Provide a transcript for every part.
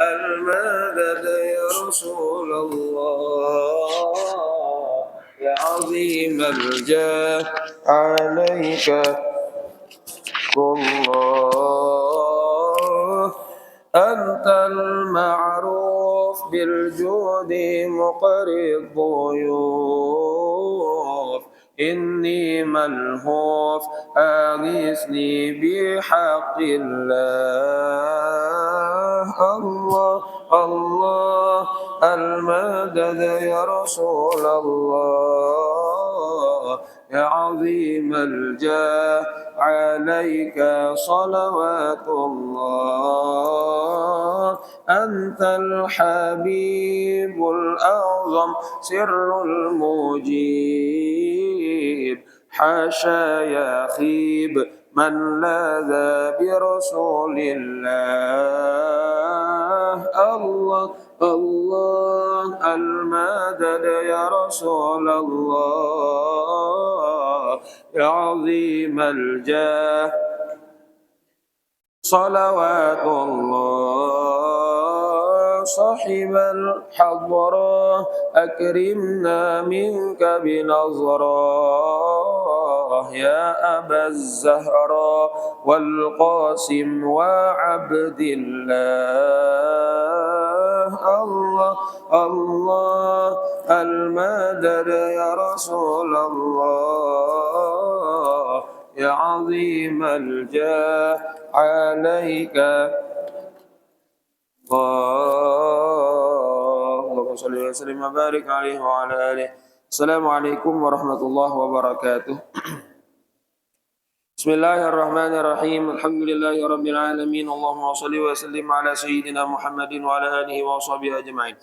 المدد يا رسول الله يا عظيم الجاه عليك الله أنت المعروف بالجود مقري الضيوف إني ملهوف أغثني بحق الله الله الله المدد يا رسول الله يا عظيم الجاه عليك صلوات الله أنت الحبيب الأعظم سر المجيب حاشا يخيب من لاذ برسول الله الله الله المدد يا رسول الله يا عظيم الجاه صلوات الله صاحب الحضرة أكرمنا منك بنظرة يا أبا الزهراء والقاسم وعبد الله الله الله المدد يا رسول الله يا عظيم الجاه عليك اللهم صل وسلم وبارك عليه وعلى آله. السلام عليكم ورحمة الله وبركاته. Bismillahirrahmanirrahim. Alhamdulillahi rabbil alamin. Allahumma shalli wa sallim ala sayyidina Muhammadin wa ala alihi wa sahbihi ajma'in.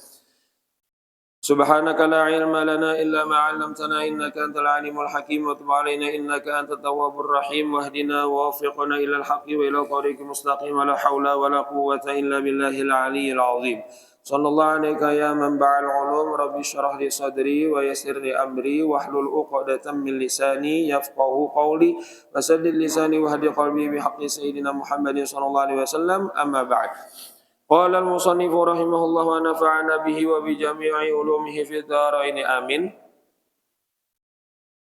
Subhanaka la ilma lana illa ma 'allamtana innaka antal alimul hakim wa tub 'alaina innaka antat tawwabur rahim wahdina wa waffiqna ila al-haqqi wa ila tariqil mustaqim la haula wa la quwwata illa billahil 'aliyyil 'azim. Sallallahu alayka ya manba'al 'ulum rabbi shrah li sadri wa yassir li amri wahlul 'uqdatam min lisani yafqahu qawli wa saddid lisani wahdi qalbi bihaqqi sayyidina Muhammadin sallallahu alaihi wasallam amma ba'd. Qala al-musannif rahimahullah wa nafa'ana bihi wa bi jami'i ulumihi fid dharain amin.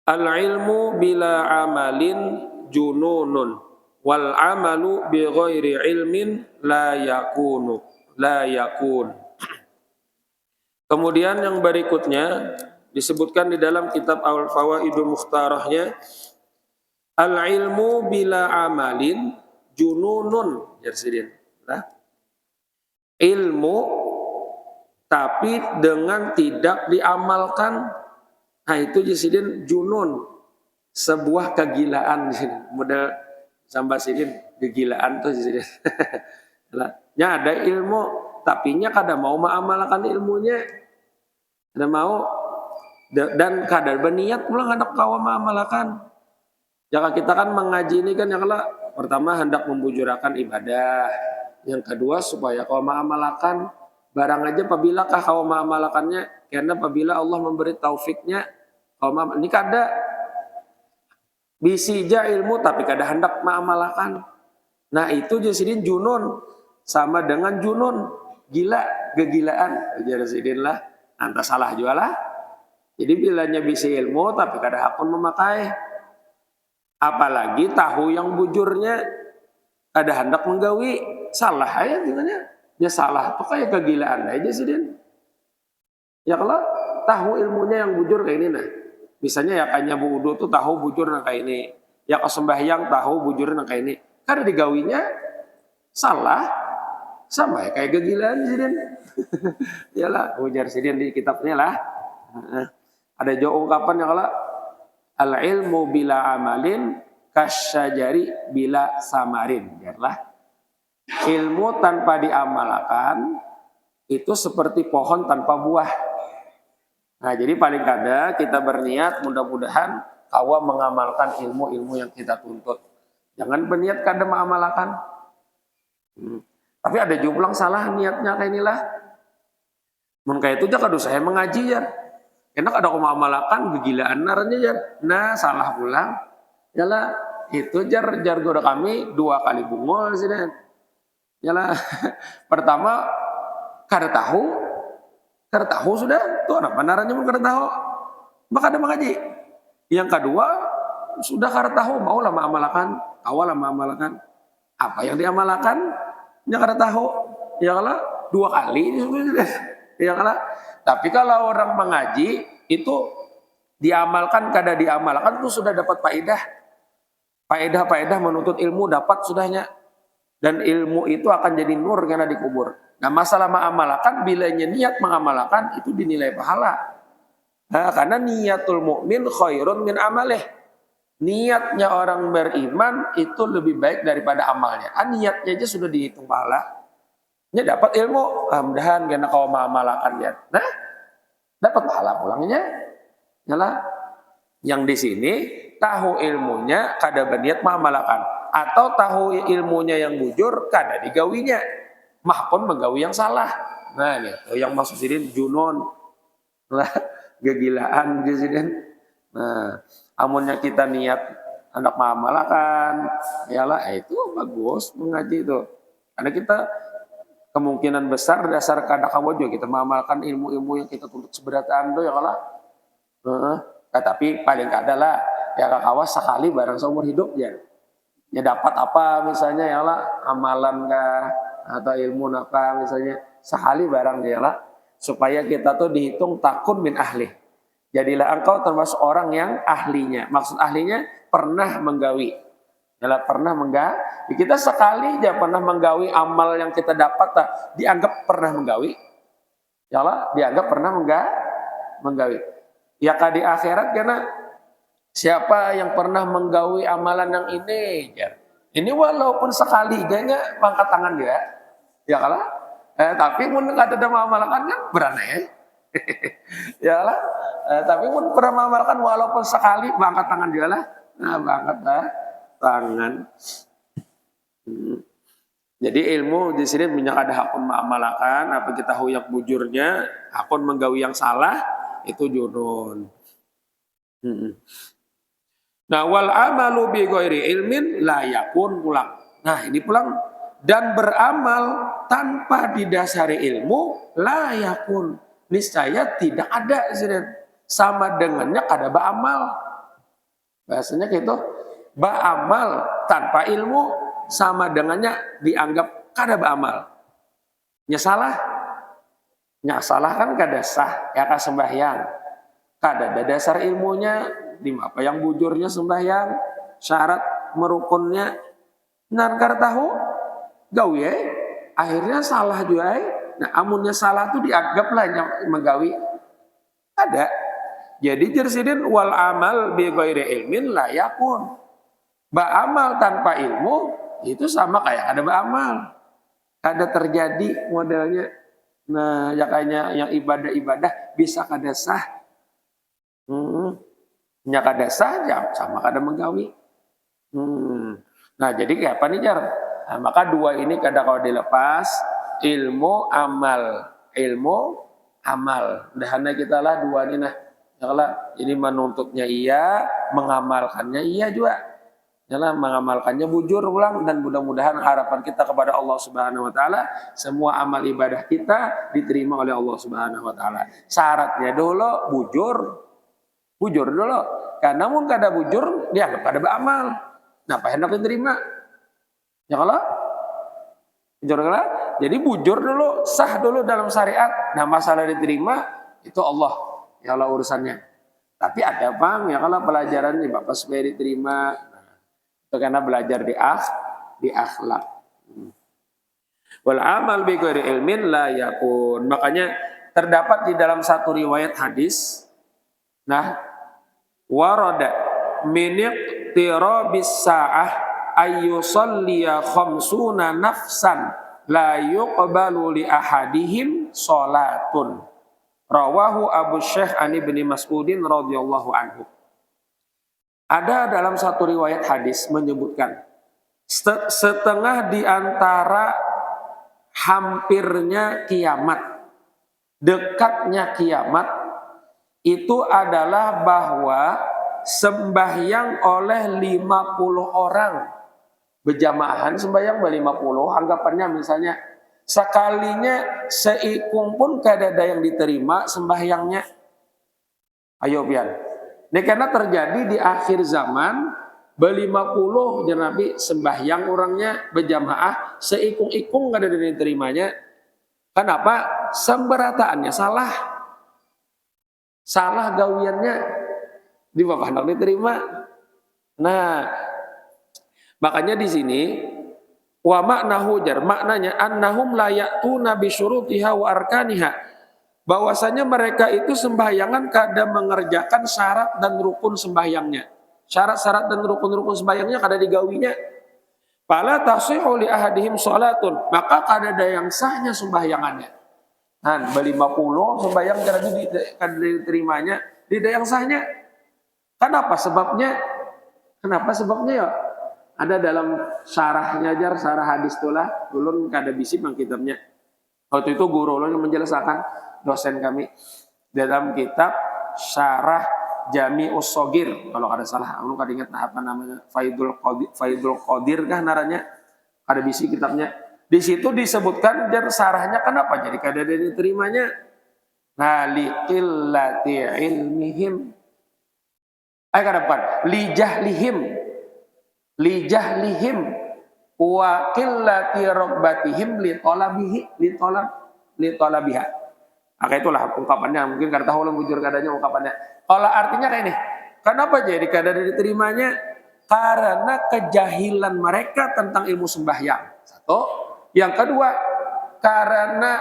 Al-ilmu bila amalin jununun wal amalu bi ghairi ilmin la yakun. Kemudian yang berikutnya disebutkan di dalam kitab Al-Fawaidul Mukhtarahnya, al-ilmu bila amalin jununun jarsidin. Ilmu tapi dengan tidak diamalkan, nah itu jasidin junun, sebuah kegilaan. Model sampai sidin kegilaan tuh jasidin. Nya ada ilmu tapi nya kada mau mengamalkan ilmunya, kada mau dan kada berniat pula hendak kawa mengamalkan. Jika kita kan mengaji ini kan yang pertama hendak membujurakan ibadah. Yang kedua supaya kau mengamalkan barang aja apabila kau mengamalkannya, karena apabila Allah memberi taufiknya kau ini kada bisija ilmu tapi kada hendak mengamalkan. Nah itu jasidin junun, sama dengan junun gila, kegilaan jasidin lah, anta salah juga lah. Jadi bilanya bisa ilmu tapi kada hakun memakai, apalagi tahu yang bujurnya ada hendak menggawi, salah aja gimana? Ya salah tuh kayak kegilaan aja sih din. Ya kalau tahu ilmunya yang bujur kayak ini nah. Misalnya ya kayaknya wudu tuh tahu bujur nah kayak ini. Ya sembahyang tahu bujur nah kayak ini. Karena digawinya salah, sama ya kayak kegilaan sih din. Yalah ujar sih din di kitabnya lah. Ada jauh ungkapan yang kalau al ilmu bila amalin kasyajari bila samarin. Biarlah ilmu tanpa diamalkan itu seperti pohon tanpa buah. Nah jadi paling kada kita berniat mudah-mudahan kawa mengamalkan ilmu-ilmu yang kita tuntut. Jangan berniat kada mengamalkan. Tapi ada jumlah salah niatnya kayak inilah. Mun kayak itu jangan saya mengaji ya. Enak ada kau mengamalkan kegilaan naranya ya. Nah salah pulang. Yalah itu jar goda kami 2 kali bungol sih dan. Yalah, pertama kada tahu sudah tuh anak panaranya pun kada tahu maka ada mengaji. Yang kedua sudah kada tahu maulah mengamalkan awal mengamalkan apa yang diamalkan yang kada tahu ya kalah 2 kali ya kalah. Tapi kalau orang mengaji itu diamalkan kada diamalkan itu sudah dapat faedah menuntut ilmu dapat sudahnya. Dan ilmu itu akan jadi nur karena dikubur. Nah masalah mengamalkan, bilanya niat mengamalkan itu dinilai pahala. Nah, karena niatul mukmin khairun min amalih. Niatnya orang beriman itu lebih baik daripada amalnya. Niatnya aja sudah dihitung pahala. Nya dapat ilmu, mudah-mudahan karena kau mengamalkan ya. Nah, dapat pahala pulangnya. Yalah. Yang di sini tahu ilmunya kada berniat mengamalkan. Atau tahu ilmunya yang bujur kada digawinya mahpun menggawi yang salah. Nah ini yang maksud sini junun lah kegilaan di sini. Nah amunnya kita niat anak mengamalkan yalah itu bagus mengaji itu karena kita kemungkinan besar dasar kada kawajo kita mengamalkan ilmu-ilmu yang kita tuntut seberataan do ya kalah. Tapi paling kada lah ya kawas sekali barang seumur hidup ya dapat apa misalnya ya lah amalan kah atau ilmu apa misalnya sekali barang dia lah supaya kita tuh dihitung takun min ahli. Jadilah engkau termasuk orang yang ahlinya. Maksud ahlinya pernah menggawi. Yalah pernah menggawi. Kita sekali aja pernah menggawi amal yang kita dapat dianggap pernah menggawi. Yalah dianggap pernah menggawi. Ya kah di akhirat karena siapa yang pernah menggawi amalan yang ini? Ya. Ini walaupun sekali kayaknya angkat tangan dia. Ya kalah. Tapi pun kata ada mengamalkan kan beraneh. Ya lah. Tapi pun pernah mengamalkan walaupun sekali angkat tangan dia lah. Nah, angkat tangan. Jadi ilmu di sini minyak ada hakun mengamalkan apa kita tahu yang bujurnya, hakun menggawi yang salah itu junun. Nah wal amalu bi ghairi ilmin la yakun pulang. Nah ini pulang dan beramal tanpa didasari ilmu la yakun niscaya tidak ada sama dengannya kada beramal. Bahasanya gitu. Beramal tanpa ilmu sama dengannya dianggap kada beramal. Nya salah kan kada sah ya ka sembahyang. Kada ada dasar ilmunya di apa yang bujurnya sembahyang syarat merukunnya narkar tahu gawi akhirnya salah juga nah amunnya salah tuh dianggaplah menggawi ada jadi jersidin wal amal bi ghairi ilmin la yakun ba'amal tanpa ilmu itu sama kayak ada ba'amal kada terjadi modelnya nah ya kayaknya yang ibadah bisa kada sah nya kada saja sama kada menggawi. Nah jadi kayak apa nih Jar? Nah, maka dua ini kada kau dilepas ilmu amal. Dahana kita lah dua ini nah. Yalah ini menuntutnya iya, mengamalkannya iya juga. Yalah mengamalkannya bujur ulang dan mudah-mudahan harapan kita kepada Allah Subhanahu wa taala semua amal ibadah kita diterima oleh Allah Subhanahu wa taala. Syaratnya dulu bujur dulu. Karena mun kada bujur dia kada beramal. Nah, apa hendak diterima? Ya kalau bujur kada. Jadi bujur dulu, sah dulu dalam syariat. Nah, masalah diterima itu Allah. Ya Allah urusannya. Tapi ada bang ya kalau pelajaran nih Bapak supaya diterima. Nah, itu karena belajar di akhlak. Wal amal bi ghairi ilmin la yakun. Makanya terdapat di dalam satu riwayat hadis. Nah, warada min iqtirabis sa'ah ayyusalliya khamsuna nafsan la yuqbalu li ahadihim salatun. Rawahu Abu Syekh Ani bin Mas'udin radhiyallahu anhu. Ada dalam satu riwayat hadis menyebutkan setengah di antara hampirnya kiamat, dekatnya kiamat itu adalah bahwa sembahyang oleh 50 orang berjamaahan sembahyang 50, anggapannya misalnya sekalinya seikung pun kada ada yang diterima sembahyangnya. Ayo pian. Ini karena terjadi di akhir zaman ber-50 Nabi sembahyang orangnya berjamaah seikung-ikung kada ada yang diterimanya. Kenapa? Semberataannya salah. Salah gawiannya di bapak hendak diterima. Nah, makanya di sini wa maknahu jar, maknanya annahum la ya'tuna bi syurutiha wa arkaniha, bahwasanya mereka itu sembahyangan kada mengerjakan syarat dan rukun sembahyangnya. Syarat-syarat dan rukun-rukun sembahyangnya kada digawinya. Fala tasihhu li ahadihim salatun, maka kada ada yang sahnya sembahyangannya. Nah, 50 sembahyang kada diterimanya, tidak yang sahnya. Kenapa sebabnya? Kenapa sebabnya ya? Ada dalam syarahnya jar, syarah hadis itulah, ulun kada bisi mang kitabnya. Waktu itu guru ulun yang menjelaskan, dosen kami dalam kitab Syarah Jami'us Shogir, kalau kada salah, ulun kada ingat apa namanya, Faidul Qadir kah naranya, kada bisi kitabnya. Di situ disebutkan jar syarahnya kenapa jadi kada diterimanya. Nah, liqillati ilmihim. Kada depan, lijahlihim wa qillati rabbatihim litolabiha. Maka itulah ungkapannya, mungkin kada tahu bujur kadanya ungkapannya. Kalau artinya kayak ini, kenapa jadi kada diterimanya? Karena kejahilan mereka tentang ilmu sembahyang. Satu. Yang kedua, karena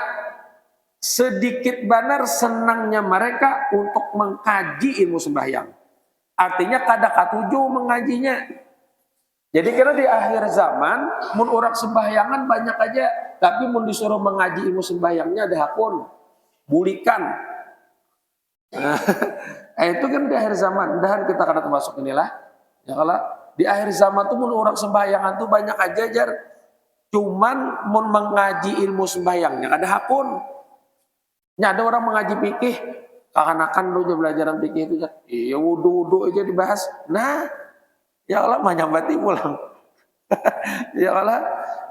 sedikit benar senangnya mereka untuk mengkaji ilmu sembahyang. Artinya kada katuju mengajinya. Jadi kira di akhir zaman, mun orang sembahyangan banyak aja, tapi mun disuruh mengaji ilmu sembahyangnya ada hakun, bulikan. Itu kan di akhir zaman, dan kita kada termasuk inilah. Ya kalau di akhir zaman tuh mun orang sembahyangan tuh banyak aja jar, cuman mun mengaji ilmu sembahyangnya ada hakun. Ya ada orang mengaji fikih, kekanakan dulu belajaran fikih itu ya, iya wudu aja dibahas. Nah, ya Allah menyambati pulang. Ya Allah.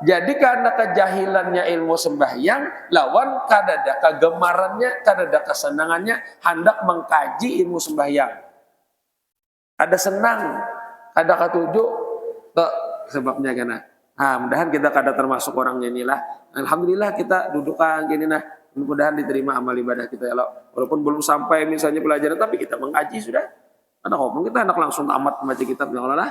Jadi karena kejahilannya ilmu sembahyang, lawan kadada kegemarannya, kadada kesenangannya hendak mengkaji ilmu sembahyang. Ada senang, ada ketuju, tuh sebabnya karena. Mudahan kita kada termasuk orangnya inilah. Alhamdulillah kita dudukan gini nah. Mudah-mudahan diterima amal ibadah kita ya Allah. Walaupun belum sampai misalnya pelajaran, tapi kita mengaji sudah. Anak ngomong kita anak langsung tamat membaca kitab ya Allah lah.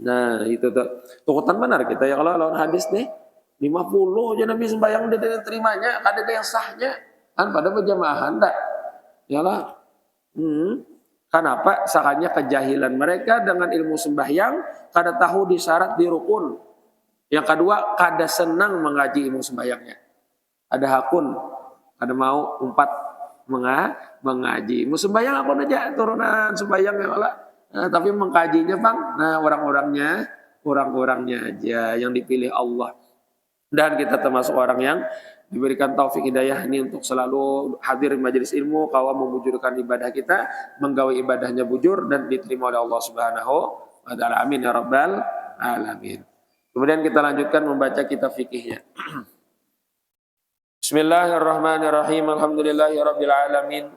Nah itu tuh tukutan benar kita ya Allah lawan hadis nih 50 aja Nabi sembahyang dia terimanya, ada yang sahnya kan pada berjamaah tak ya Allah. Kenapa? Sakanya kejahilan mereka dengan ilmu sembahyang, kada tahu disyarat di rukun. Yang kedua, kada senang mengaji ilmu sembahyangnya. Ada hakun, ada mau umpat mengaji. Mau sembahyang apa aja turunan sembahyang ya Allah. Nah, tapi mengkajinya bang, nah orang-orangnya aja yang dipilih Allah. Dan kita termasuk orang yang diberikan taufik hidayah ini untuk selalu hadir di majelis ilmu, kawan memujurkan ibadah kita, menggawe ibadahnya bujur dan diterima oleh Allah Subhanahu wa taala. Amin ya rabbal alamin. Kemudian kita lanjutkan membaca kitab fikihnya. Bismillahirrahmanirrahim. Alhamdulillahirabbil alamin.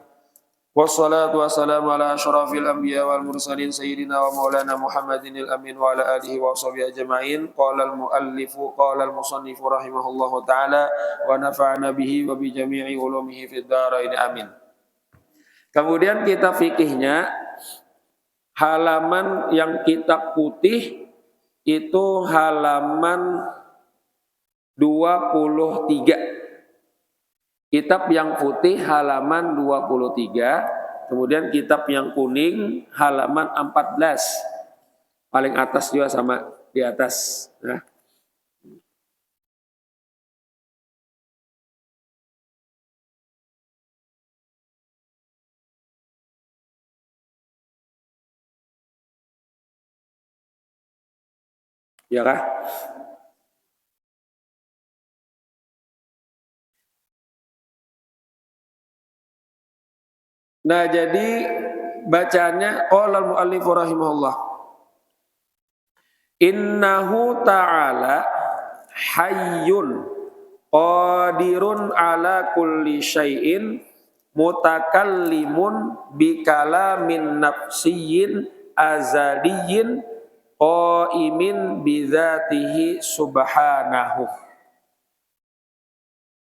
Wassalatu wassalamu ala asyrafil anbiya wal mursalin sayyidina wa maulana Muhammadinil amin wa ala alihi wa sahbihi ajma'in. Qala al musannifu rahimahullahu taala wa nafa'ana bihi wa bi jami'i ulumihi fid dharain amin. Kemudian kitab fikihnya halaman yang kitab putih itu halaman 23. Kitab yang putih halaman 23, kemudian kitab yang kuning halaman 14. Paling atas juga sama di atas. Nah. Ya kah? Nah, jadi bacaannya qala al-muallif rahimahullah. Innahu ta'ala hayyun qadirun ala kulli syai'in mutakallimun bikalamin nafsiyyin azaliyyin qaimin bidzatihi subhanahu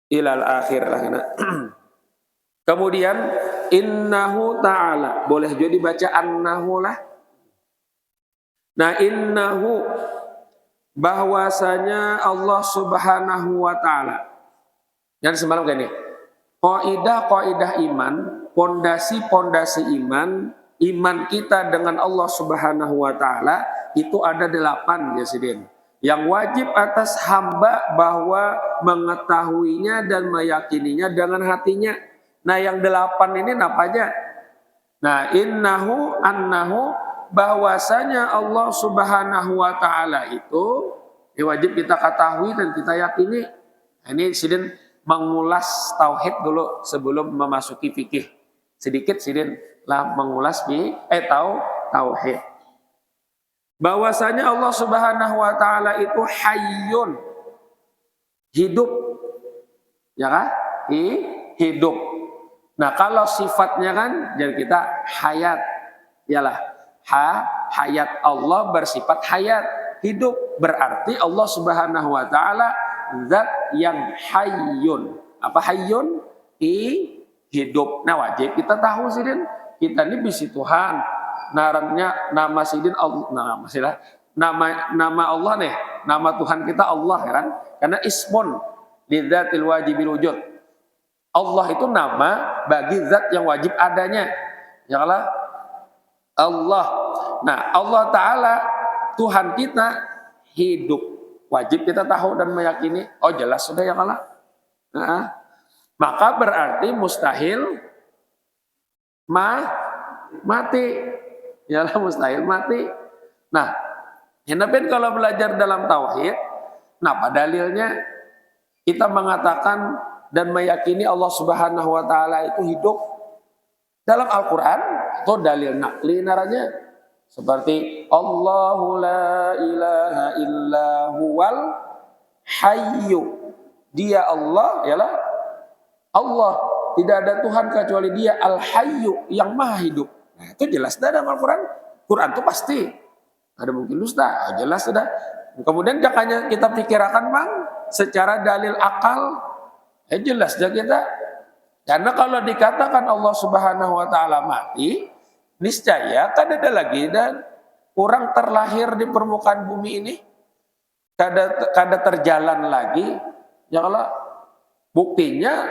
ilal akhir. Kemudian innahu ta'ala, boleh jadi baca annahu lah. Nah, innahu bahwasanya Allah Subhanahu wa taala. Yang semalam gini. Kaidah iman, pondasi iman, iman kita dengan Allah Subhanahu wa taala itu ada 8 ya Sidin. Yang wajib atas hamba bahwa mengetahuinya dan meyakininya dengan hatinya. Nah, yang 8 ini apa aja? Nah, annahu bahwasanya Allah Subhanahu wa taala itu wajib kita ketahui dan kita yakini. Ini Sidin mengulas tauhid dulu sebelum memasuki fikih. Sedikit Sidin lah mengulas tauhid. Bahwasanya Allah Subhanahu wa taala itu hayyun, hidup. Ya kan? Hidup. Nah, kalau sifatnya kan jadi kita hayat. Iyalah. Hayat Allah bersifat hayat, hidup. Berarti Allah Subhanahu wa taala zat yang hayyun. Apa hayyun? Hidup. Nah, wajib kita tahu Sidin, kita ini bisi Tuhan. Nama Sidin Allah, nama Allah nih, nama Tuhan kita Allah ya kan? Karena ismun lidzatil wajibil wujud. Allah itu nama bagi zat yang wajib adanya. Ya Allah. Nah, Allah Ta'ala Tuhan kita hidup. Wajib kita tahu dan meyakini. Oh, jelas sudah ya Allah. Nah, maka berarti mustahil mati. Yalah, mustahil mati. Nah, kenapa kalau belajar dalam tauhid, apa dalilnya kita mengatakan dan meyakini Allah Subhanahu wa taala itu hidup? Dalam Al-Qur'an atau dalil naqli naranya seperti Allahu la ilaha illa huwal hayyu. Dia Allah, yalah Allah, tidak ada Tuhan kecuali Dia Al-Hayyu yang Maha hidup. Nah, itu jelas dalam Al-Quran. Quran itu pasti. Ada mungkin dusta, jelas sudah. Kemudian jangan kita pikirkan Bang secara dalil akal. Jelas dah kita. Karena kalau dikatakan Allah Subhanahu wa taala mati, niscaya kan ada lagi dan orang terlahir di permukaan bumi ini kada terjalan lagi. Ya kalau buktinya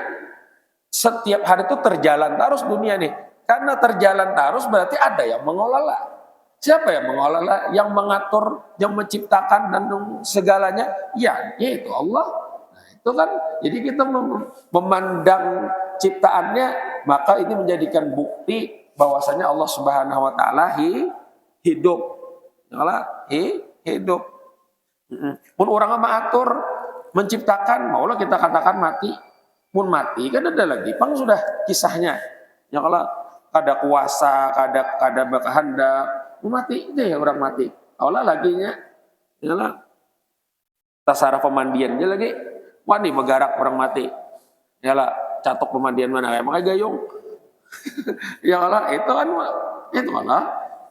setiap hari itu terjalan terus dunia nih. Karena terjalan terus berarti ada yang mengelola. Siapa yang mengelola? Yang mengatur, yang menciptakan dan segalanya? Ya, yaitu Allah. Nah, itu kan. Jadi kita memandang ciptaannya, maka ini menjadikan bukti bahwasanya Allah Subhanahu wa taala hidup. Hidup. Pun orang mengatur, menciptakan, maulah kita katakan mati. Pun mati kan ada lagi. Pang sudah kisahnya. Ya kalau kada kuasa, kada berkehendak, mati deh orang mati. Allah laginya, yalah tasaraf pemandian dia lagi, wani begarak orang mati. Yalah catok pemandian mana kayak makai gayung. Ya Allah itu Allah.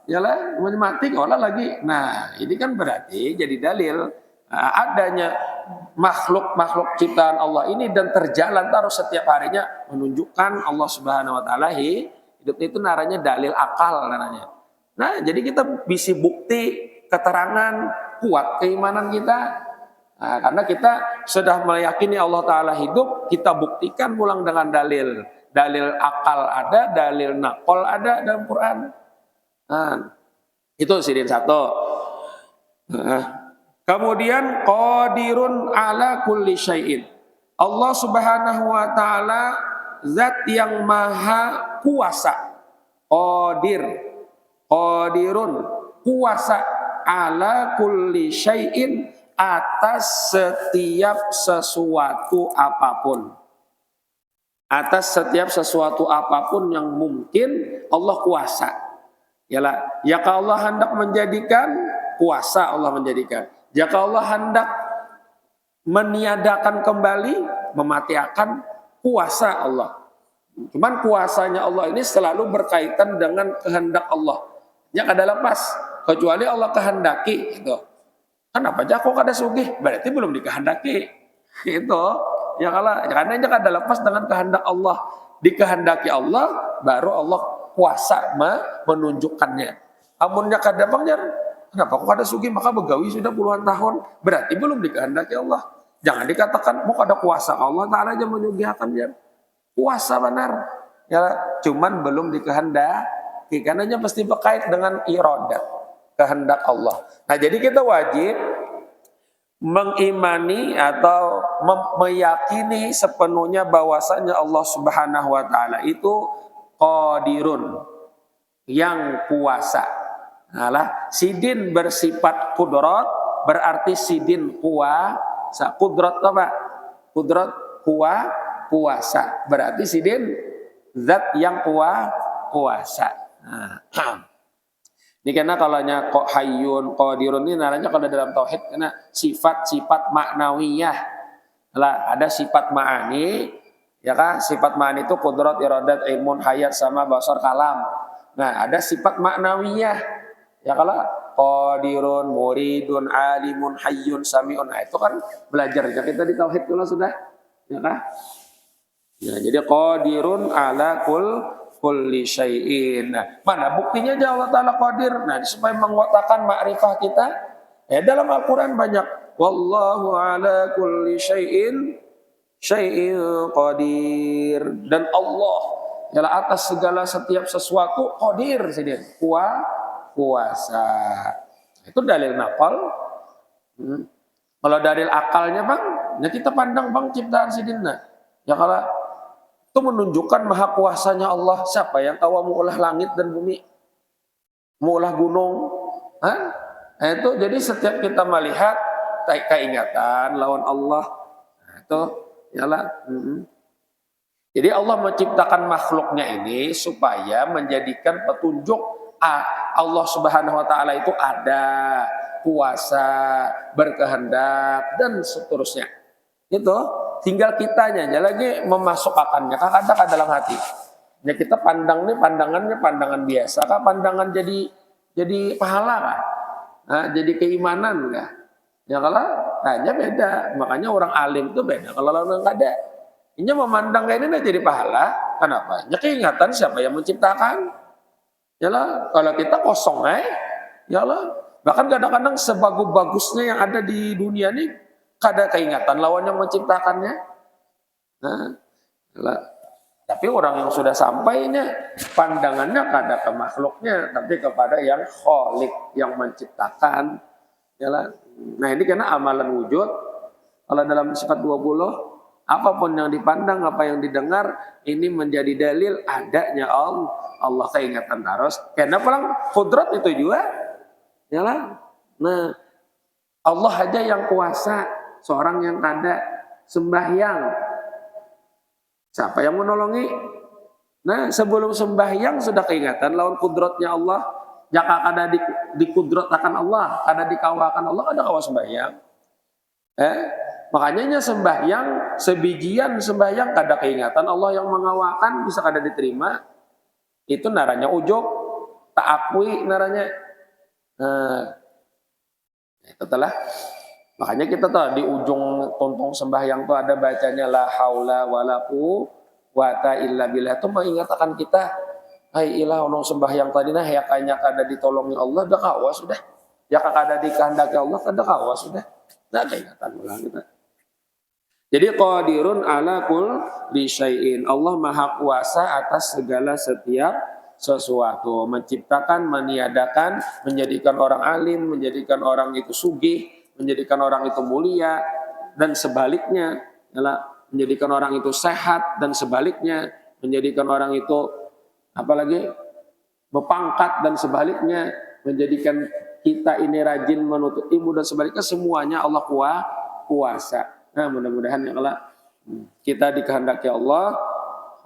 Yalah mati Allah lagi. Nah ini kan berarti jadi dalil adanya makhluk ciptaan Allah ini dan terjalan terus setiap harinya menunjukkan Allah Subhanahu wa taala hidup. Itu naranya dalil akal naranya. Nah, jadi kita bisa bukti keterangan kuat keimanan kita. Nah, karena kita sudah meyakini Allah taala hidup, kita buktikan pulang dengan dalil. Dalil akal ada, dalil naqol ada dalam Quran. Nah, itu Sidin satu. Nah, kemudian qadirun ala kulli syai'in. Allah Subhanahu wa taala zat yang maha kuasa. Qadirun kuasa ala kulli syai'in atas setiap sesuatu apapun. Atas setiap sesuatu apapun yang mungkin Allah kuasa. Yalah, ya kalau Allah hendak menjadikan kuasa Allah menjadikan. Jika Allah hendak meniadakan kembali, mematikan, kuasa Allah. Cuman kuasanya Allah ini selalu berkaitan dengan kehendak Allah. Ya kada lepas, kecuali Allah kehendaki itu. Kenapa aja kok kada sugih? Berarti belum dikehendaki. Itu. Ya karena kada lepas dengan kehendak Allah. Dikehendaki Allah, baru Allah kuasa menunjukkannya. Amunnya kada bangnya, kenapa kok kada sugih? Maka begawi sudah puluhan tahun. Berarti belum dikehendaki Allah. Jangan dikatakan mau ada kuasa Allah Ta'ala aja menyugihkannya. Kuasa benar. Ya, cuman belum dikehendaki. Karenanya pasti berkait dengan iradat, kehendak Allah. Nah, jadi kita wajib mengimani atau meyakini sepenuhnya bahwasanya Allah Subhanahu wa taala itu qadirun, yang kuasa. Nah, sidin bersifat kudrat berarti sidin kuasa. Kudrat apa? Kudrat kuasa. Berarti sidin zat yang kuasa. Nah. Ini karena kalaunya kok hayyun, qadirun ini namanya kalau dalam tauhid karena sifat-sifat maknawiyah. Lah ada sifat ma'ani, ya kan? Sifat ma'ani itu qudrat, iradat, ilmun, hayat sama basar, kalam. Nah, ada sifat maknawiyah. Ya kalau qadirun, muridun, alimun, hayyun, samiun. Nah, itu kan belajar kita di tauhid dulu sudah. Ya kan? Ya, jadi qadirun ala kulli syai'in. Nah, mana buktinya aja Allah Ta'ala qadir? Nah, supaya menguatkan makrifah kita, dalam Al-Quran banyak. Wallahu ala kulli syai'in qadir. Dan Allah ialah atas segala setiap sesuatu qadir. Kuasa. Itu dalil nafal. Kalau dalil akalnya bang, ya kita pandang bang ciptaan sidinna. Ya kalau itu menunjukkan maha kuasanya Allah. Siapa yang tahu mau ulah langit dan bumi, mau ulah gunung? Nah, itu jadi setiap kita melihat keingatan lawan Allah, itu ialah. Jadi Allah menciptakan makhluknya ini supaya menjadikan petunjuk Allah Subhanahu wa taala itu ada, kuasa, berkehendak dan seterusnya. Itu tinggal kitanya aja lagi memasukkannya kadang ke dalam hati. Ya kita pandang nih pandangannya pandangan biasa kah, pandangan jadi pahala kah? Nah, jadi keimanan kah? Ya kalau hanya beda. Makanya orang alim itu beda kalau orang enggak ada. Ini memandang kayak ini jadi pahala. Kenapa? Ya keingatan siapa yang menciptakan. Ya lah, kalau kita kosong ya lah. Bahkan kadang-kadang sebagus-bagusnya yang ada di dunia ini kada keingatan lawan yang menciptakannya. Nah, tapi orang yang sudah sampainya pandangannya kada ke makhluknya, tapi kepada yang khalik, yang menciptakan. Yalah. Nah, ini karena amalan wujud. Kalau dalam sifat 20, apapun yang dipandang, apa yang didengar, ini menjadi dalil adanya Allah keingatan terus. Karena pulang kudrat itu juga. Yalah. Nah, Allah aja yang kuasa. Seorang yang kada sembahyang, siapa yang menolongi? Nah, sebelum sembahyang sudah keingatan lawan kudratnya Allah. Jika kada dikudratkan Allah, kada dikawakan Allah, kada kawa sembahyang. Makanya sembahyang, sebijian sembahyang kada keingatan Allah yang mengawakan bisa kada diterima. Itu naranya ujub, tak akui naranya. Nah, itu telah. Makanya kita tahu di ujung tontong sembahyang itu ada bacanya la haula wala quwata illa billah. Itu mengingatkan kita, hai ilah ono sembahyang tadi nah ya kayaknya kada ditolongi Allah dah kawa sudah. Ya kada dikehendaki Allah kada kawa sudah. Nah keingatan ulang kita. Jadi qadirun ala kulli syai'in. Allah maha kuasa atas segala setiap sesuatu, menciptakan, meniadakan, menjadikan orang alim, menjadikan orang itu sugih, menjadikan orang itu mulia, dan sebaliknya, menjadikan orang itu sehat, dan sebaliknya, menjadikan orang itu apalagi berpangkat, dan sebaliknya, menjadikan kita ini rajin menuntut ilmu, dan sebaliknya semuanya Allah kuasa. Nah, mudah-mudahan ya Allah kita dikehendaki Allah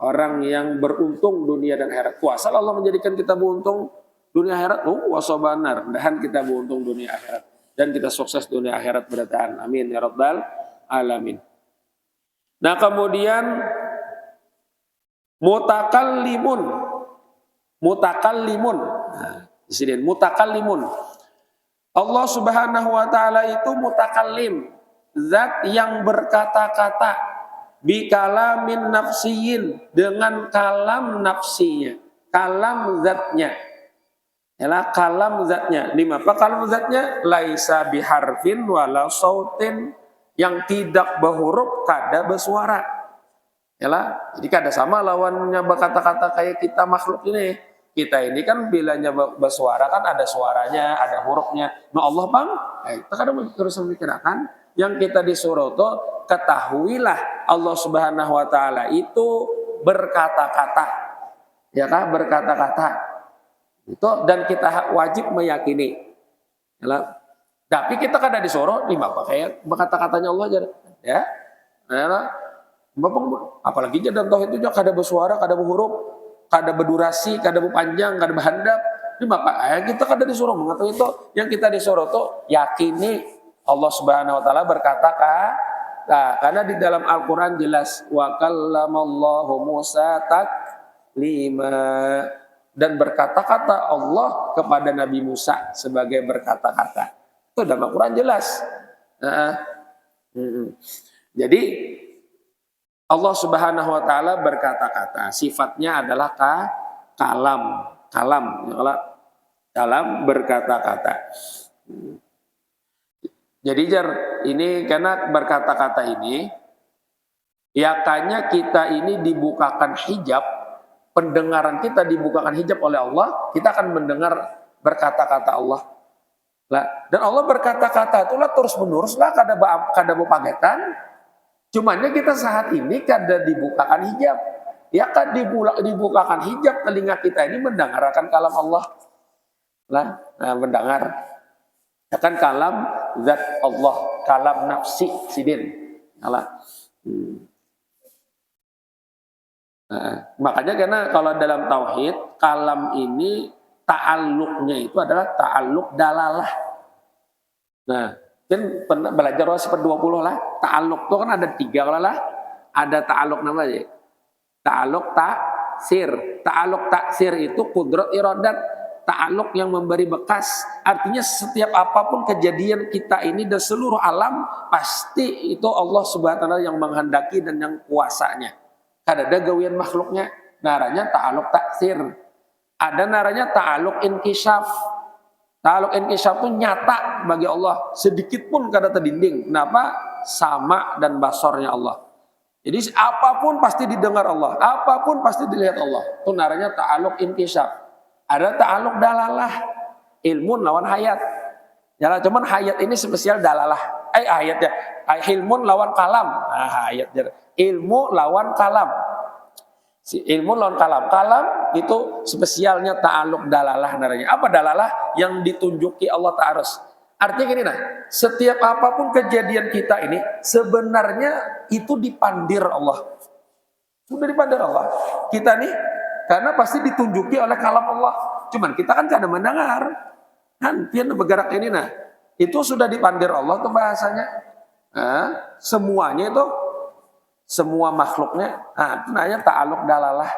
orang yang beruntung dunia dan akhirat. Kuasa Allah menjadikan kita beruntung. dunia akhirat wasobanar, mudahan kita beruntung dunia akhirat dan kita sukses dunia akhirat berataan. Amin ya rabbal alamin. Nah, kemudian mutakallimun. Nah, di sini mutakallimun. Allah Subhanahu wa taala itu mutakallim, zat yang berkata-kata, bikalamin nafsiyin, dengan kalam nafsinya, kalam zatnya. Yalah, kalam zatnya. Lima apa kalam zatnya? Laisa biharfin wala sautin, yang tidak berhuruf kada bersuara. Yalah, jadi kada sama lawannya berkata-kata kayak kita makhluk ini. Kita ini kan bilanya bersuara kan ada suaranya, ada hurufnya. Nah Allah bang, kita kadang terus memikirkan yang kita disuruh tuh ketahuilah Allah Subhanahu wa taala itu berkata-kata. Ya kan, berkata-kata. Itu dan kita wajib meyakini. Yalah. Tapi kita kada disuruh nih apa kayak berkata-katanya Allah aja. Ya. Yalah. Apalagi dalam tauhid itu juga kada bersuara, kada berhuruf, kada berdurasi, kada berpanjang, kada berhandap. Ini maka kita kada disuruh mengetahui itu. Yang kita disuruh tuh yakini Allah Subhanahu wa taala berkata karena di dalam Al-Qur'an jelas wa kallamallahu Musa taklima, dan berkata-kata Allah kepada Nabi Musa sebagai berkata-kata. Itu dalam Al-Qur'an jelas. Jadi Allah Subhanahu wa taala berkata-kata, sifatnya adalah kalam berkata-kata. Jadi ini karena berkata-kata ini, yakanya kita ini dibukakan hijab, pendengaran kita dibukakan hijab oleh Allah, kita akan mendengar berkata-kata Allah. Dan Allah berkata-kata itulah terus menerus lah kada berpagetan. Cumannya kita saat ini kada dibukakan hijab. Ya kan dibukakan hijab telinga kita ini mendengarkan kalam Allah. Mendengar. Ya kan kalam zat Allah, kalam nafsi sidin. Makanya karena kalau dalam tauhid kalam ini ta'alluqnya itu adalah ta'alluq dalalah. Nah, kan pernah belajar seperti 20 lah. Ta'alluq itu kan ada 3 lah. Ada ta'alluq namanya. Ta'alluq taksir. Ta'alluq taksir itu qudrat iradat. Ta'alluq yang memberi bekas. Artinya setiap apapun kejadian kita ini dan seluruh alam pasti itu Allah Subhanahu wa taala yang menghendaki dan yang kuasanya. Kada ada gawian makhluknya. Naranya ta'alluq taksir. Ada naranya ta'alluq inkisyaf. Ta'alluq inkisyaf itu nyata bagi Allah, sedikit pun kada terdinding. Kenapa? Sama dan basornya Allah. Jadi apapun pasti didengar Allah, apapun pasti dilihat Allah. Itu naranya ta'alluq inkisyaf. Ada ta'alluq dalalah, ilmun lawan hayat. Ya, cuman hayat ini spesial dalalah. Hayatnya, ilmun lawan kalam. Hayatnya ilmu lawan kalam. Ilmu lawan kalam itu spesialnya ta'alluq dalalah naranya. Apa dalalah? Yang ditunjuki Allah Ta'ala. Artinya gini setiap apapun kejadian kita ini sebenarnya itu dipandir Allah. Sudah dipandir Allah. Kita nih karena pasti ditunjuki oleh kalam Allah. Cuman kita kan kada mendengar. Kan dia bergerak ini itu sudah dipandir Allah tuh bahasanya. Semuanya itu semua makhluknya, itu namanya ta'alluq dalalah.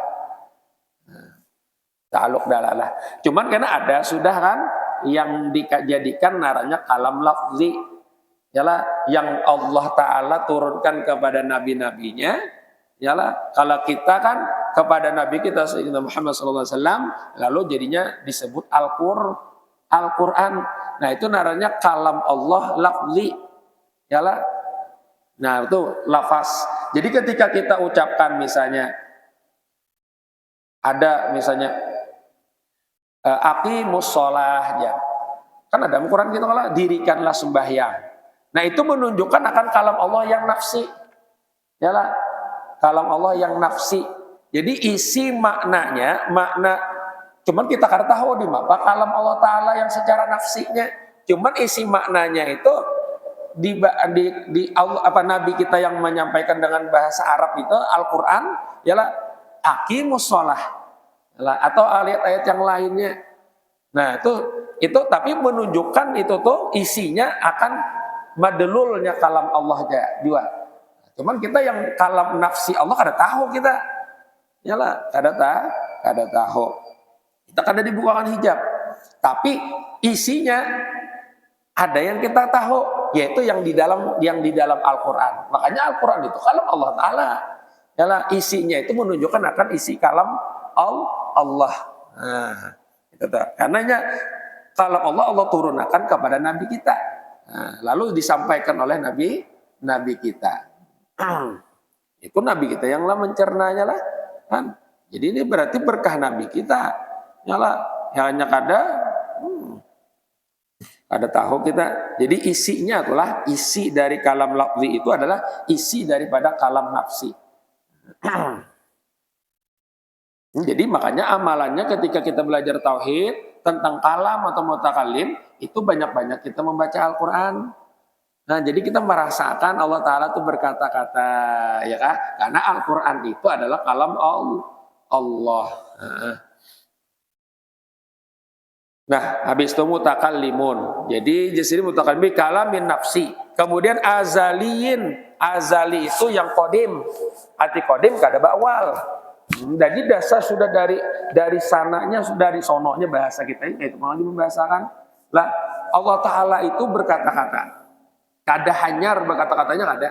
Ta'alluq dalalah. Cuman karena ada sudah kan yang dijadikan naranya kalam lafzi. Yalah, yang Allah Ta'ala turunkan kepada nabi-nabinya. Yalah, kalau kita kan kepada nabi kita Sayyidina Muhammad SAW, lalu jadinya disebut Al-Quran. Nah itu naranya kalam Allah lafzi. Yalah. Nah itu lafaz. Jadi ketika kita ucapkan misalnya ada misalnya aqimus sholah ya. Kan ada Al-Quran gitu kalau dirikanlah sembahyang. Nah itu menunjukkan akan kalam Allah yang nafsi. Yalah, kalam Allah yang nafsi. Jadi isi maknanya cuman kita kada tahu di mana kalam Allah Ta'ala yang secara nafsinya. Cuman isi maknanya itu di Allah, nabi kita yang menyampaikan dengan bahasa Arab itu Al-Quran ialah aqimus sholah atau ayat-ayat yang lainnya. Nah itu tapi menunjukkan itu tuh isinya akan madlulnya kalam Allah juga. Cuman kita yang kalam nafsi Allah kada tahu kita. Yalah, kada tahu. Kita kada dibukakan hijab. Tapi isinya ada yang kita tahu, yaitu yang di dalam Al-Qur'an. Makanya Al-Qur'an itu kalam Allah Ta'ala. Yalah, isinya itu menunjukkan akan isi kalam Allah. Nah, itu tuh. Karenanya kalam Allah turunkan kepada Nabi kita. Nah, lalu disampaikan oleh Nabi kita. Itu Nabi kita yang lah mencernanya lah kan. Jadi ini berarti berkah Nabi kita. Nyala hanya ada tahu kita. Jadi isinya itulah isi dari kalam lafzi itu adalah isi daripada kalam nafsi. Jadi makanya amalannya ketika kita belajar tauhid tentang kalam atau mutakalim itu banyak-banyak kita membaca Al-Qur'an. Nah, jadi kita merasakan Allah Ta'ala itu berkata-kata, ya kan? Karena Al-Quran itu adalah kalam Allah. Nah, habis itu mutakallimun. Jadi jadi mutakallim kalamin nafsi. Kemudian azaliin. Azali itu yang kodim. Arti kodim kada bawal. Jadi dasar sudah dari sananya, dari sononya bahasa kita itu malah membahasakan. Lah, Allah Ta'ala itu berkata-kata. Kada hanyar berkata-katanya kada.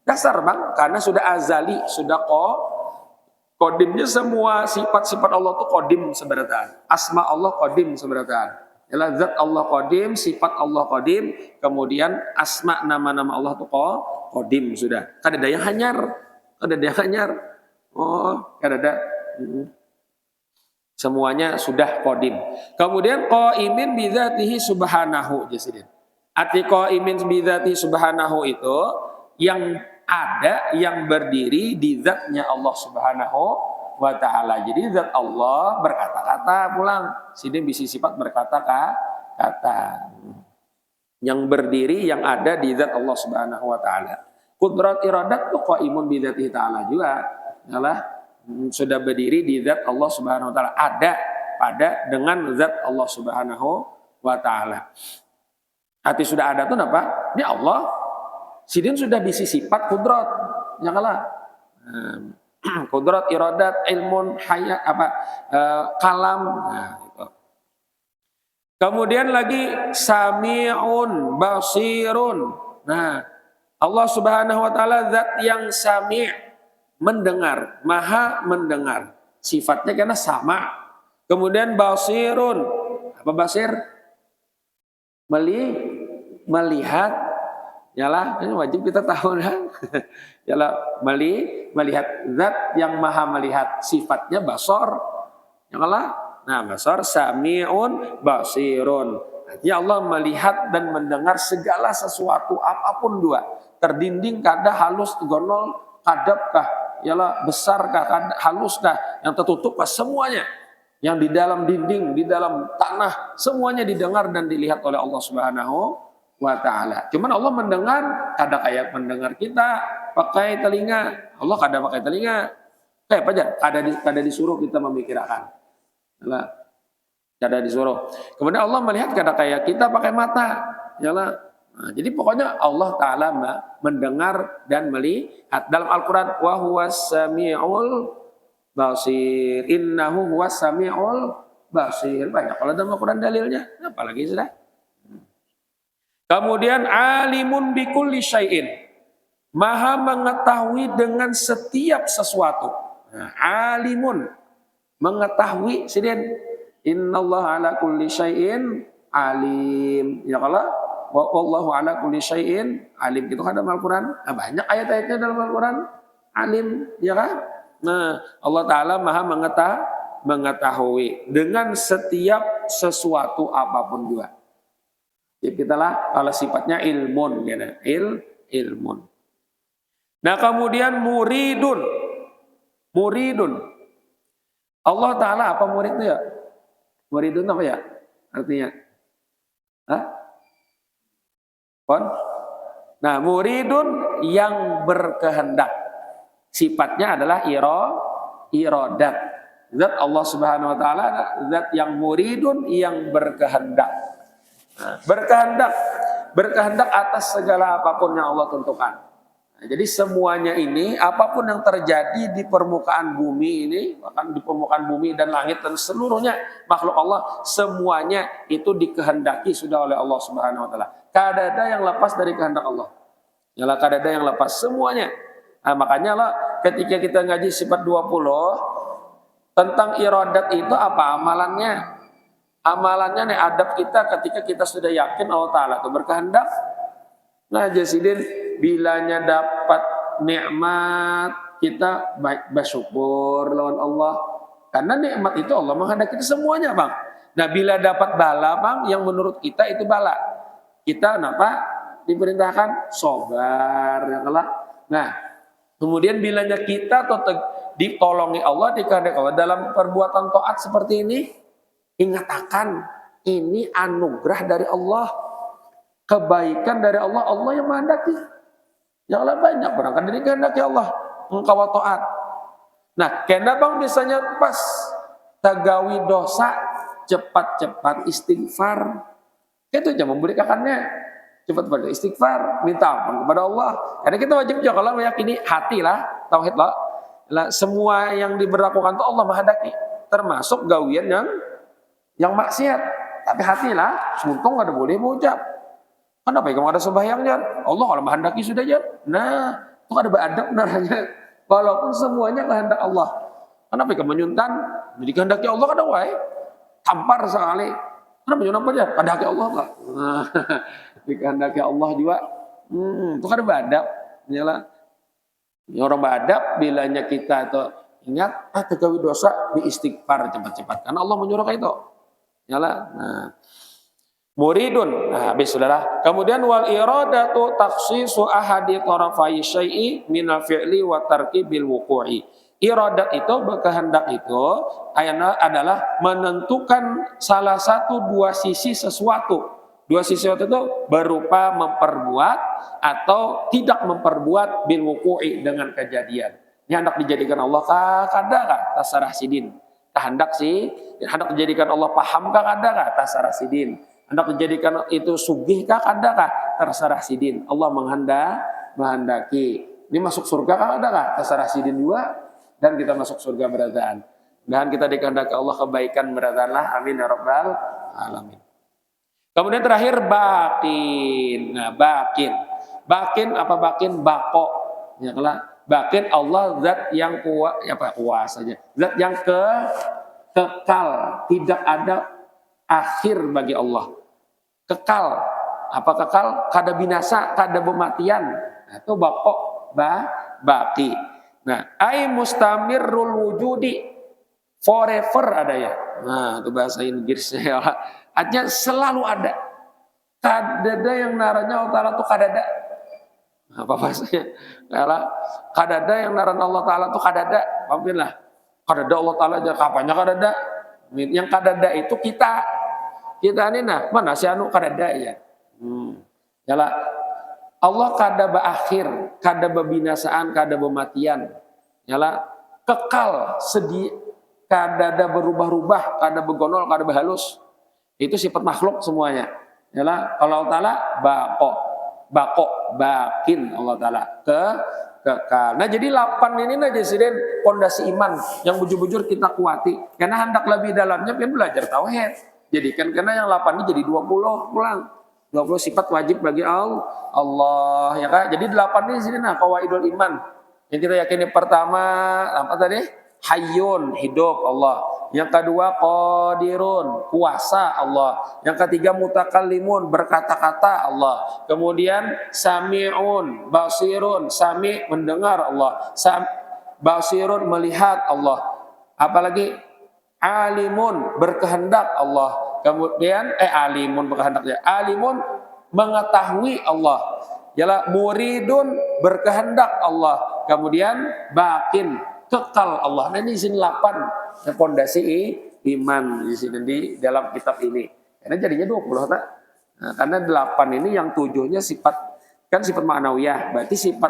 Dasar bang, karena sudah azali, sudah kodimnya semua sifat-sifat Allah itu kodim sebenarnya. Asma Allah kodim sebenarnya. Yalah zat Allah kodim, sifat Allah kodim, kemudian asma nama-nama Allah itu kodim sudah. Kada ada yang hanyar, kada ada yang hanyar. Oh, kada ada. Semuanya sudah kodim. Kemudian qaimin bidzatihi subhanahu jasidin. Arti qaimin bidzati subhanahu itu yang ada, yang berdiri di zatnya Allah Subhanahu wa Ta'ala. Jadi zat Allah berkata-kata pulang. Sini bisa sifat berkata-kata. Yang berdiri, yang ada di zat Allah Subhanahu wa Ta'ala. Qudrat iradat itu qaimun bidzatihi ta'ala juga. Adalah sudah berdiri di zat Allah Subhanahu wa Ta'ala. Ada pada dengan zat Allah Subhanahu wa Ta'ala. Arti sudah ada itu apa? Ini Allah. Sidin sudah bisa sifat kudrat. Janganlah. Kudrat, iradat, ilmun, hayat, kalam. Nah, itu. Kemudian lagi sami'un, basirun. Nah, Allah Subhanahu wa Ta'ala zat yang sami', mendengar, maha mendengar. Sifatnya karena sama. Kemudian basirun. Apa basir? Melihat, yalah ini wajib kita tahu kan, yalah melihat zat yang maha melihat, sifatnya basor, yalah. Nah basor sami'un basirun. Artinya Allah melihat dan mendengar segala sesuatu apapun dua, terdinding kada halus gonol kadapkah, yalah besarkah haluskah, yang tertutup semuanya. Yang di dalam dinding, di dalam tanah, semuanya didengar dan dilihat oleh Allah Subhanahu wa Ta'ala. Cuman Allah mendengar, kada kayak mendengar kita pakai telinga. Allah kada pakai telinga. Kayak apa aja? Kada disuruh kita memikirkan. Kada disuruh. Kemudian Allah melihat kada kayak kita pakai mata. Yalah. Nah, jadi pokoknya Allah Ta'ala mendengar dan melihat. Dalam Al-Quran, wa huwas sami'ul basir, innahu huwas sami'ul basir. Banyak kalau dalam Al-Quran dalilnya. Apalagi sudah. Kemudian alimun bikulli syai'in. Maha mengetahui dengan setiap sesuatu. Nah, alimun. Mengetahui. Sidin. Innallaha ala kulli syai'in alim. Ya kalau wallahu ala kulli syai'in alim. Itu kan dalam Al-Quran. Nah, banyak ayat-ayatnya dalam Al-Quran. Alim. Ya kan? Nah, Allah Ta'ala maha mengetahui dengan setiap sesuatu apapun juga. Jadi kita lah kalau sifatnya ilmun, ya, ilmun. Nah kemudian muridun. Allah Ta'ala apa murid itu ya? Muridun apa ya? Artinya? Hah? Nah muridun yang berkehendak. Sifatnya adalah irodat. Zat Allah Subhanahu wa taala zat yang muridun, yang berkehendak. Nah, berkehendak atas segala apapun yang Allah tentukan. Nah, jadi semuanya ini, apapun yang terjadi di permukaan bumi ini, bahkan di permukaan bumi dan langit dan seluruhnya makhluk Allah, semuanya itu dikehendaki sudah oleh Allah Subhanahu wa taala. Kada ada yang lepas dari kehendak Allah. Yalah, kada ada yang lepas semuanya. Nah, makanya lah ketika kita ngaji sifat 20 tentang iradat itu apa amalannya? Amalannya nih adab kita ketika kita sudah yakin Allah Ta'ala itu berkehendak. Nah jasidin bilanya dapat nikmat kita baik bersyukur lawan Allah. Karena nikmat itu Allah menghendaki itu semuanya bang. Nah bila dapat bala bang yang menurut kita itu bala. Kita kenapa? Diperintahkan sabar ya kalah. Nah kemudian bilanya kita ditolongi Allah, dikehendaki Allah dalam perbuatan taat seperti ini, ingatkan ini anugerah dari Allah, kebaikan dari Allah, Allah yang menghendaki. Janganlah banyak berangkat dari kehendaki Allah, engkau taat. Nah, kena bang misalnya pas tagawi dosa, cepat-cepat istighfar. Itu aja memberikannya, cepat pada istighfar, minta ampun kepada Allah. Karena kita wajib juga kalau meyakini hati lah, tauhid lah, semua yang diberlakukan itu Allah menghendaki, termasuk gawian yang maksiat, tapi hatilah suntung ada boleh mengucap. Kenapa kamu ada sembahyangnya? Allah kalau menghendaki sudah ya. Nah, itu ada beradab naranya. Walaupun semuanya kehendak Allah. Kenapa kamu menyuntan? Jadi kehendaki Allah kada wae. Tampar sekali. Kenapa menyuntan aja? Kehendaki Allah enggak. Nah, kehendaki Allah juga. Itu kada beradab. Iyalah. Orang beradab bilanya kita itu ingat tegawi dosa beristighfar cepat-cepat. Karena Allah menyuruh itu. Yalah. Nah, muridun. Nah, habis sudahlah. Kemudian wal iradatu takhsisu ahadi tarafai syai'i minal fi'li wa tarki bil wuqu'i. Iradat itu berkehendak itu adalah menentukan salah satu dua sisi sesuatu. Dua sisi itu berupa memperbuat atau tidak memperbuat bil wuqu'i dengan kejadian. Ini hendak dijadikan Allah kada tasarah sidin. Hendak sih, hendak dijadikan Allah paham kah ada terserah sidin. Hendak dijadikan itu sugih kah ada terserah sidin. Allah menghendaki. Ini masuk surga kah ada terserah sidin juga, dan kita masuk surga beradaan. Dan kita dikehendaki Allah kebaikan beradaanlah. Amin ya rabbal alamin. Kemudian terakhir bakin. Nah, bakin apa bakin? Bako. Ya kalau bakin Allah zat yang kuasanya, zat yang kekal, tidak ada akhir bagi Allah. Kekal, apa kekal? Kada binasa, kada pematian. Nah, itu baki. Nah, ai mustamirrul wujudi, forever ada ya. Nah, itu bahasa Inggrisnya. Artinya selalu ada. Kada ada yang naranya Allah Ta'ala itu kada ada. Apa bahasanya? Kadada yang naran Allah Ta'ala itu kadada. Pampinlah. Kadada Allah Ta'ala aja. Kapannya kadada? Yang kadada itu kita. Kita ini nah. Mana si anu kadada ya? Yalah. Allah kada berakhir. Kada bebinasaan. Kada bematian. Yalah. Kekal. Sedih. Kadada berubah-ubah. Kada begonol. Kada behalus. Itu sifat makhluk semuanya. Yalah. Kalau Allah Ta'ala bakin Allah Ta'ala kekal. Nah jadi 8 ini nah jadi pondasi iman yang bujur-bujur kita kuati. Karena hendak lebih dalamnya kan belajar tauhid. Jadi kan karena yang 8 ini jadi 20 pulang. 20 sifat wajib bagi Allah ya kan. Jadi 8 ini sini nah qawaidul iman. Yang kita yakini pertama apa tadi? Hayyun, hidup Allah. Yang kedua qadirun, kuasa Allah. Yang ketiga mutakallimun, berkata-kata Allah. Kemudian sami'un, basirun, sami' mendengar Allah. Basirun melihat Allah. Apalagi alimun berkehendak Allah. Kemudian alimun berkehendak ya. Alimun mengetahui Allah. Yalah muridun berkehendak Allah. Kemudian bakin kekal Allah. Nah ini sini 8 pondasi iman di sini di dalam kitab ini. Karena jadinya 20 tak? Nah, karena 8 ini yang 7-nya sifat kan sifat ma'nawiyah. Berarti sifat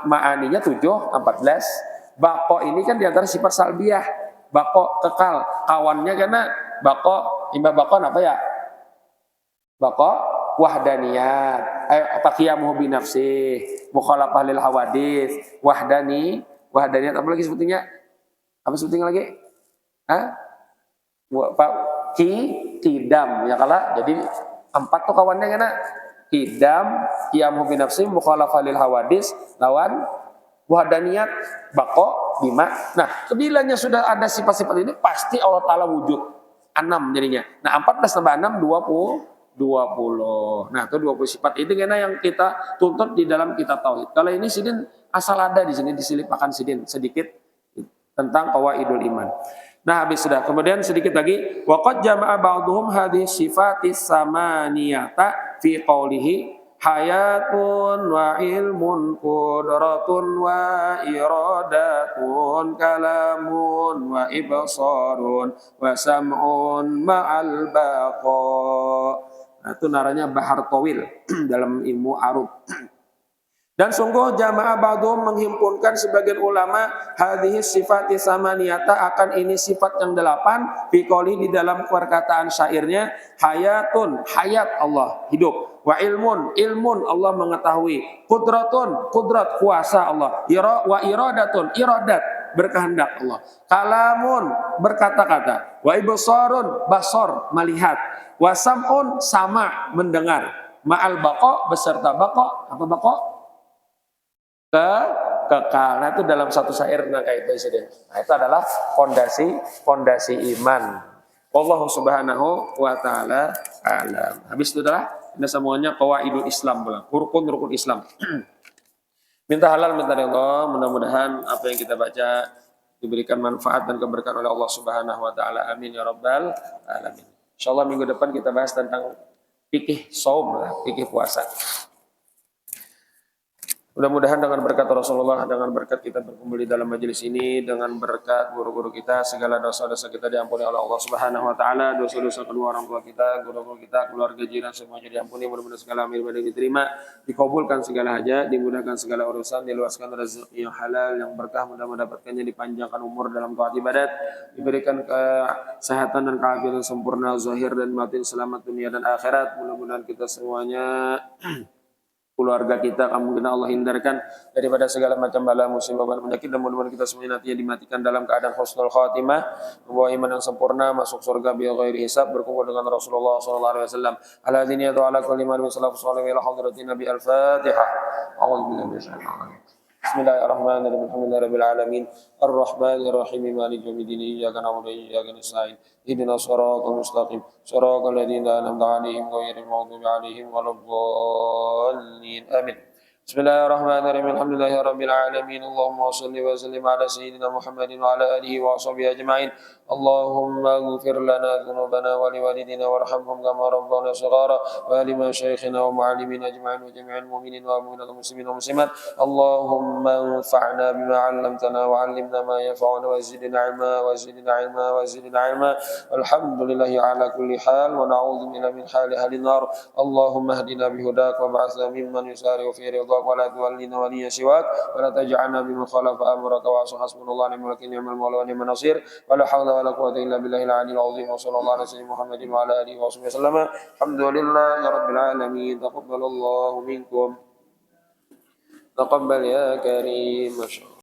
ma'aninya 7, 14. Bako ini kan diantara sifat salbiyah. bako kekal, kawannya karena bako, imbah bako apa ya? Bako wahdaniyat, apa qiyamuhu bi nafsih, mukhalafah lil hawadits, wahdaniyat apa lagi sebutnya? Apa sebutnya lagi? Hah? Pak kidam ya kala. Jadi 4 tuh kawannya karena kidam, qiyamuhu bi nafsih, mukhalafah lil hawadits, lawan wahdaniyat, bako, bima. Nah, kebilanya sudah ada sifat-sifat ini pasti Allah Ta'ala wujud. 6 jadinya. Nah, 14 tambah 6 20. Nah, itu 20 sifat itu karena yang kita tuntut di dalam kitab tauhid. Kalau ini sidin asal ada di sini diselipkan sidin sedikit tentang qawaidul iman. Nah, habis sudah. Kemudian sedikit lagi waqad jama'a ba'dhum hadhihi sifatis samaniyata fi qawlihi hayatun wa ilmun qudratun wa iradatun kalamun wa ibsarun wa sam'un ma'al baqa. Nah, itu naranya Bahar Tawil dalam ilmu arub. Dan sungguh jamaah ba'dhum menghimpunkan sebagian ulama hadhihi sifati samaniyata akan ini sifat yang 8 fi qouli di dalam perkataan syairnya hayatun hayat Allah hidup wa ilmun Allah mengetahui qudratun qudrat kuasa Allah wa iradatun iradat berkehendak Allah kalamun berkata-kata wa ibsarun basar melihat wa sam'un sama mendengar ma'al baqa beserta baqa apa baqa kekal. Nah, itu dalam satu syair kayak itu. Nah, itu adalah fondasi iman. Wallahu subhanahu wa ta'ala alam. Habis itu adalah ini semuanya qawaidul Islam pula. Rukun Islam. Minta halal, minta ridha. Mudah-mudahan apa yang kita baca diberikan manfaat dan keberkahan oleh Allah Subhanahu wa taala. Amin ya rabbal alamin. Insyaallah minggu depan kita bahas tentang fikih shaum, fikih puasa. Mudah-mudahan dengan berkat Rasulullah, dengan berkat kita berkumpul di dalam majelis ini, dengan berkat guru-guru kita, segala dosa-dosa kita diampuni oleh Allah Subhanahu wa taala, dosa-dosa kedua orang tua kita, guru-guru kita, keluarga jiran semuanya diampuni, mudah-mudahan segala amal ibadah diterima, dikabulkan segala hajat, dimudahkan segala urusan, diluaskan rezeki yang halal, yang berkah, mudah-mudahan mendapatkannya, dipanjangkan umur dalam taat ibadat, diberikan kesehatan dan keafiatan sempurna zahir dan batin, selamat dunia dan akhirat. Mudah-mudahan kita semuanya keluarga kita kemungkinan Allah hindarkan daripada segala macam bala musibah dan penyakit, dan mudah-mudahan kita semuanya nantinya dimatikan dalam keadaan husnul khatimah, membawa iman yang sempurna, masuk surga bi ghairi hisab, berkumpul dengan Rasulullah sallallahu alaihi wasallam. Ala dini wa ala kulli man sallallahu alaihi wa hadratin nabi al-fatihah. A'udzu billahi minasyaitonir rajim. Bismillahirrahmanirrahim. Alhamdulillahirabbil alamin. Arrahmanirrahim. Maliki yaumiddin. Iyyaka na'budu wa iyyaka nasta'in. Ihdinas siratal mustaqim. Siratal ladzina an'amta 'alaihim ghairil maghdubi 'alaihim waladdallin. Amin. Bismillahirrahmanirrahim. Alhamdulillahirabbil alamin. Allahumma shalli wa sallim ala sayyidina Muhammadin wa ala alihi wa sahbihi ajma'in. Allahumma ighfir lana dhunubana wa liwalidina warhamhum kama rabbana shighara wa li masyayikhina wa mu'allimina ajma'in wa jami'il mu'minin wa mu'minat muslimin wa muslimat. Allahumma anfa'na bima 'allamtana wa 'allimna ma yanfa'una wa zidna 'ilma wa zidna 'ilma wa zidna 'ilma. Alhamdulillahi ala kulli hal wa na'udzu billahi min hali ahlin nar. Allahumma hdina bihudak wa ba'athna mimman yusari'u fi ridha ولا تولنا وليا سواك ولا تجعلنا بمن خالف امرك وحسبنا الله ونعم الوكيل نعم المولى ونعم النصير ولا حول ولا قوه الا بالله العلي العظيم وصلى الله على سيدنا محمد وعلى اله وصحبه وسلم. الحمد لله رب العالمين. تقبل الله منكم تقبل يا كريم.